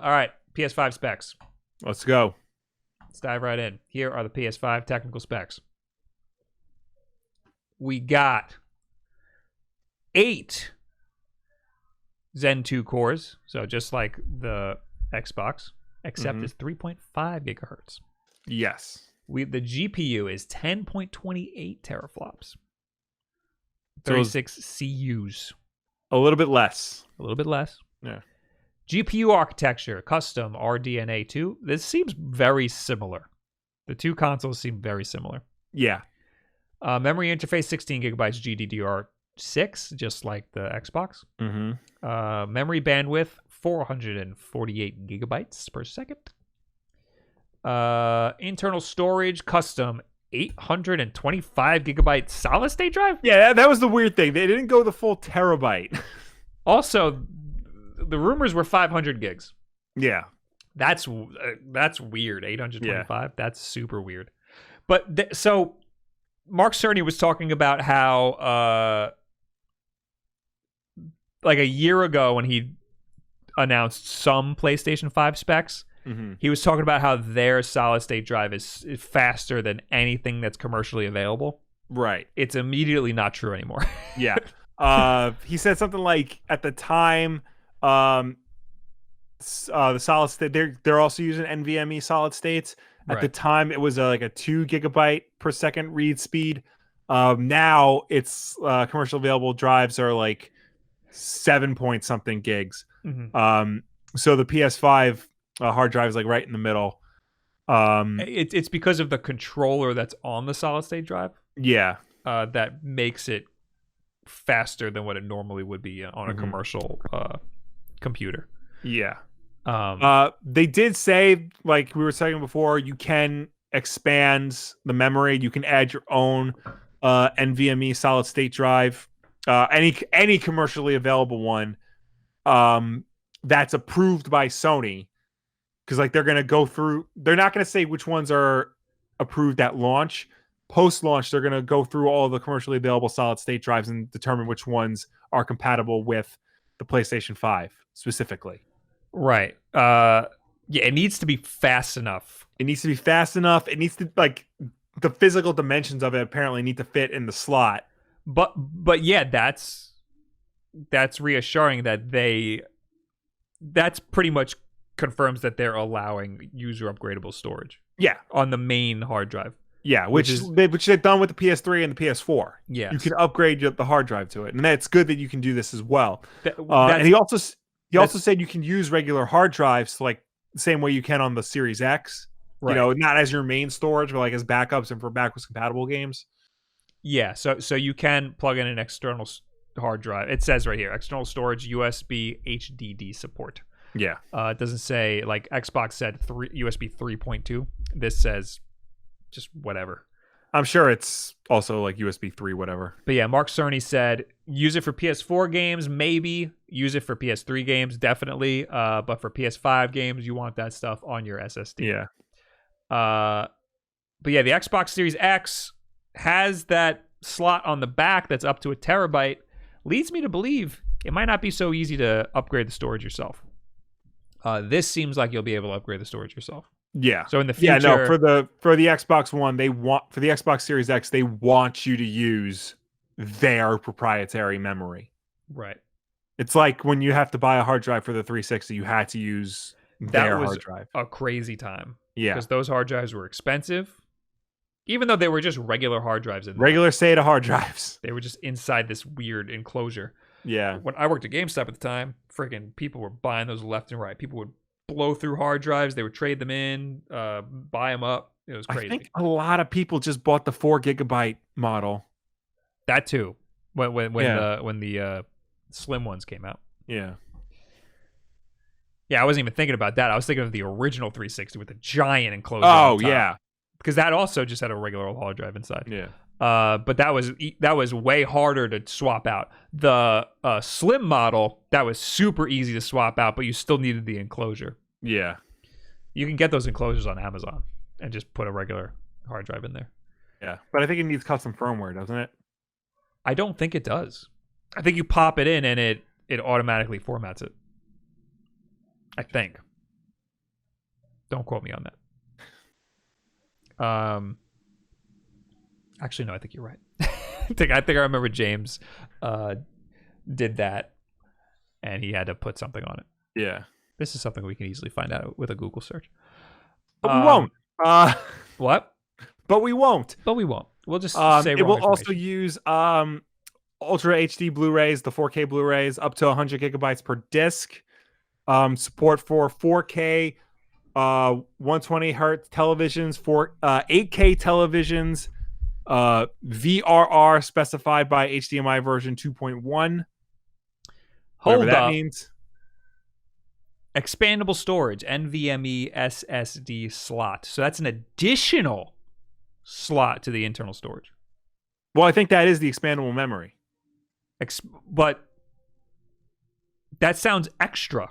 All right, PS5 specs. Let's go. Let's dive right in. Here are the PS5 technical specs. We got 8 Zen 2 cores, so just like the Xbox, except it's 3.5 gigahertz. Yes. The GPU is 10.28 teraflops. So 36 CUs. a little bit less. A little bit less. Yeah. GPU architecture, custom RDNA 2. This seems very similar. The two consoles seem very similar. Yeah. Memory interface, 16 gigabytes GDDR6, just like the Xbox. Memory bandwidth, 448 gigabytes per second. Internal storage, custom 825 gigabyte solid state drive. Yeah, that was the weird thing. They didn't go the full terabyte. Also, the rumors were 500 gigs. Yeah. That's weird. 825. Yeah. That's super weird. But so Mark Cerny was talking about how like a year ago when he announced some PlayStation 5 specs, he was talking about how their solid state drive is faster than anything that's commercially available. Right. It's immediately not true anymore. Yeah. He said something like at the time, the solid state, they're also using NVMe solid states. At the time, it was like a 2 gigabyte per second read speed. Now it's commercially available drives are like 7 point something gigs. So the PS5 hard drive is like right in the middle. It's because of the controller that's on the solid state drive. Yeah. That makes it faster than what it normally would be on a commercial computer. Yeah. They did say, like we were saying before, you can expand the memory. You can add your own NVMe solid state drive. Any commercially available one that's approved by Sony. Because like they're going to go through, they're not going to say which ones are approved at launch. Post-launch, they're going to go through all the commercially available solid state drives and determine which ones are compatible with the PlayStation 5 specifically. Right. Yeah, it needs to be fast enough. It needs to be fast enough. It needs to, like, the physical dimensions of it apparently need to fit in the slot. But yeah, that's reassuring that that's pretty much confirms that they're allowing user upgradable storage. Yeah. On the main hard drive. Yeah, which they've done with the PS3 and the PS4. Yeah. You can upgrade the hard drive to it. And it's good that you can do this as well. And he also said you can use regular hard drives like the same way you can on the Series X. Right. You know, not as your main storage, but like as backups and for backwards compatible games. Yeah, so you can plug in an external hard drive. It says right here, external storage USB HDD support. Yeah. It doesn't say, like Xbox said USB 3.2. This says just whatever. I'm sure it's also like USB 3 whatever. But yeah, Mark Cerny said use it for PS4 games, maybe. Use it for PS3 games, definitely. But for PS5 games, you want that stuff on your SSD. Yeah. But yeah, the Xbox Series X has that slot on the back that's up to 1 terabyte. Leads me to believe it might not be so easy to upgrade the storage yourself. This seems like you'll be able to upgrade the storage yourself. Yeah. So in the future, no, for the Xbox One, for the Xbox Series X, they want you to use their proprietary memory. Right. It's like when you have to buy a hard drive for the 360, you had to use their hard drive. A crazy time. Yeah. Because those hard drives were expensive. Even though they were just regular hard drives. Regular SATA hard drives. They were just inside this weird enclosure. Yeah. When I worked at GameStop at the time, freaking people were buying those left and right. People would blow through hard drives. They would trade them in, buy them up. It was crazy. I think a lot of people just bought the 4 gigabyte model. That too. When the slim ones came out. Yeah. Yeah, I wasn't even thinking about that. I was thinking of the original 360 with the giant enclosure. Oh, yeah. Because that also just had a regular old hard drive inside. Yeah. But that was way harder to swap out. The slim model, that was super easy to swap out, but you still needed the enclosure. Yeah. You can get those enclosures on Amazon and just put a regular hard drive in there. Yeah. But I think it needs custom firmware, doesn't it? I don't think it does. I think you pop it in and it automatically formats it. I think. Don't quote me on that. Actually, no, I think you're right. I think I remember James did that, and he had to put something on it. Yeah. This is something we can easily find out with a Google search. But we won't. What? But we won't. But we won't. We'll just say it will also use Ultra HD Blu-rays, the 4K Blu-rays, up to 100 gigabytes per disc. Support for 4K, 120 hertz televisions, 8K televisions, VRR specified by HDMI version 2.1. Hold that up. means. Expandable storage, NVMe SSD slot. So that's an additional slot to the internal storage. Well, I think that is the expandable memory. But that sounds extra.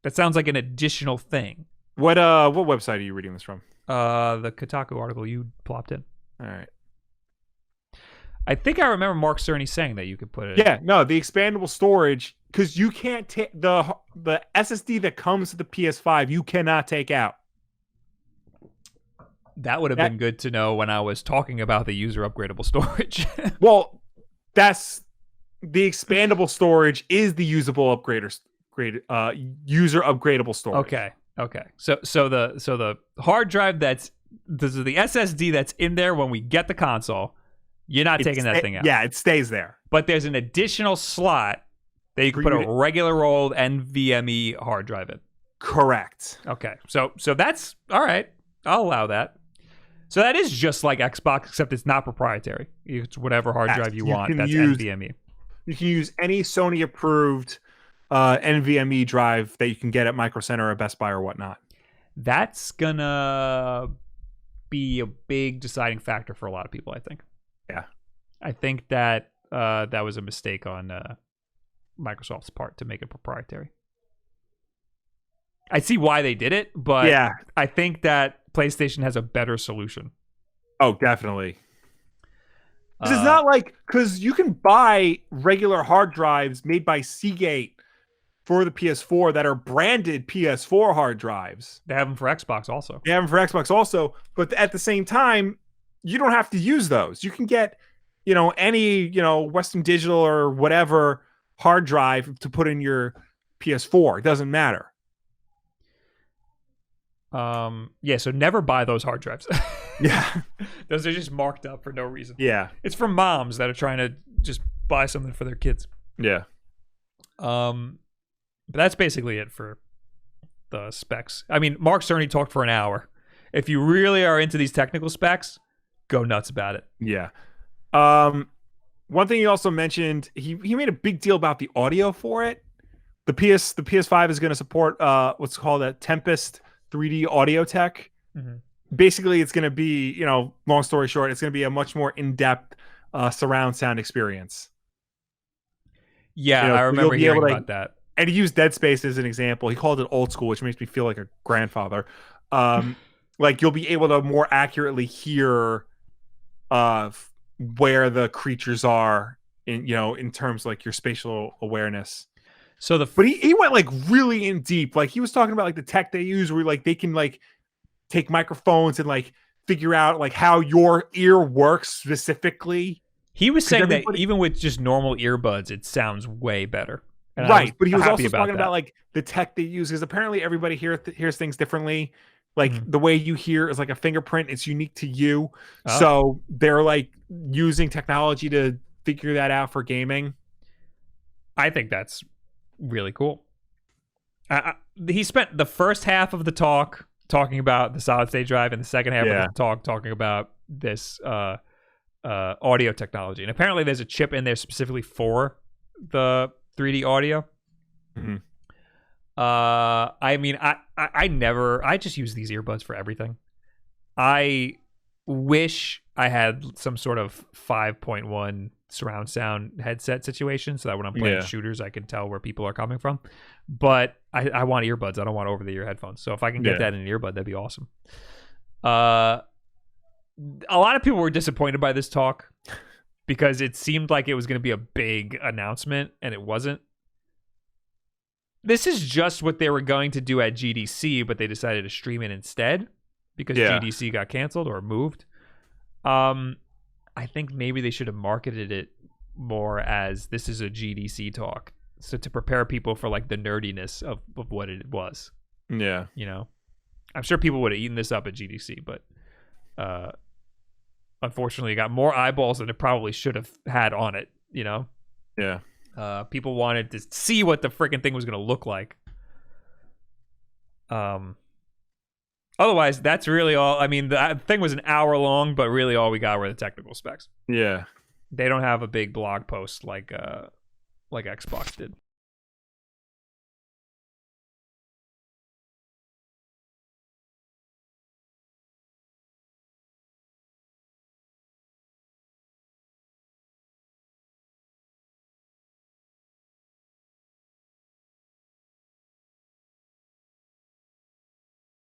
That sounds like an additional thing. What website are you reading this from? The Kotaku article you plopped in. All right. I think I remember Mark Cerny saying that you could put it. Yeah, no, the expandable storage, because you can't take the SSD that comes with the PS5. You cannot take out. That would have been good to know when I was talking about the user upgradable storage. Well, that's the expandable storage is the user upgradable storage. Okay. So the hard drive the SSD that's in there when we get the console, you're not taking that thing out. Yeah, it stays there. But there's an additional slot that you can put a regular old NVMe hard drive in. Correct. Okay. So that's all right. I'll allow that. So that is just like Xbox, except it's not proprietary. It's whatever hard drive you want. That's NVMe. You can use any Sony approved NVMe drive that you can get at Micro Center or Best Buy or whatnot. That's gonna be a big deciding factor for a lot of people, I think. Yeah. I think that that was a mistake on Microsoft's part to make it proprietary. I see why they did it, but yeah. I think that PlayStation has a better solution. Oh, definitely. It's not like, because you can buy regular hard drives made by Seagate for the PS4 that are branded PS4 hard drives. They have them for Xbox also. But at the same time, you don't have to use those. You can get, any, Western Digital or whatever hard drive to put in your PS4. It doesn't matter. So never buy those hard drives. Yeah. Those are just marked up for no reason. Yeah. It's for moms that are trying to just buy something for their kids. Yeah. But that's basically it for the specs. I mean, Mark Cerny talked for an hour. If you really are into these technical specs, go nuts about it. Yeah. One thing he also mentioned, he made a big deal about the audio for it. The PS5 is going to support what's called a Tempest 3D audio tech. Mm-hmm. Basically, it's going to be, long story short, it's going to be a much more in-depth surround sound experience. Yeah, I remember hearing about that. And he used Dead Space as an example. He called it old school, which makes me feel like a grandfather. Like you'll be able to more accurately hear where the creatures are in terms of like your spatial awareness. But he went like really in deep. Like he was talking about like the tech they use where like they can like take microphones and like figure out like how your ear works specifically. He was saying that even with just normal earbuds, it sounds way better. Right, but he was also talking about like the tech they use, because apparently everybody hears things differently. Like the way you hear is like a fingerprint; it's unique to you. Oh. So they're like using technology to figure that out for gaming. I think that's really cool. He spent the first half of the talk talking about the solid state drive, and the second half of the talk talking about this audio technology. And apparently, there's a chip in there specifically for the 3D audio. Mm-hmm. I mean, I just use these earbuds for everything. I wish I had some sort of 5.1 surround sound headset situation so that when I'm playing shooters, I can tell where people are coming from. But I want earbuds. I don't want over-the-ear headphones. So if I can get that in an earbud, that'd be awesome. A lot of people were disappointed by this talk because it seemed like it was going to be a big announcement, and it wasn't. this is just what they were going to do at GDC, but they decided to stream it instead because GDC got canceled or moved. I think maybe they should have marketed it more as this is a GDC talk, so to prepare people for like the nerdiness of what it was. Yeah, you know, I'm sure people would have eaten this up at GDC, but unfortunately, it got more eyeballs than it probably should have had on it. You know. Yeah. People wanted to see what the freaking thing was going to look like. Otherwise, that's really all. I mean, the thing was an hour long, but really all we got were the technical specs. Yeah. They don't have a big blog post like Xbox did.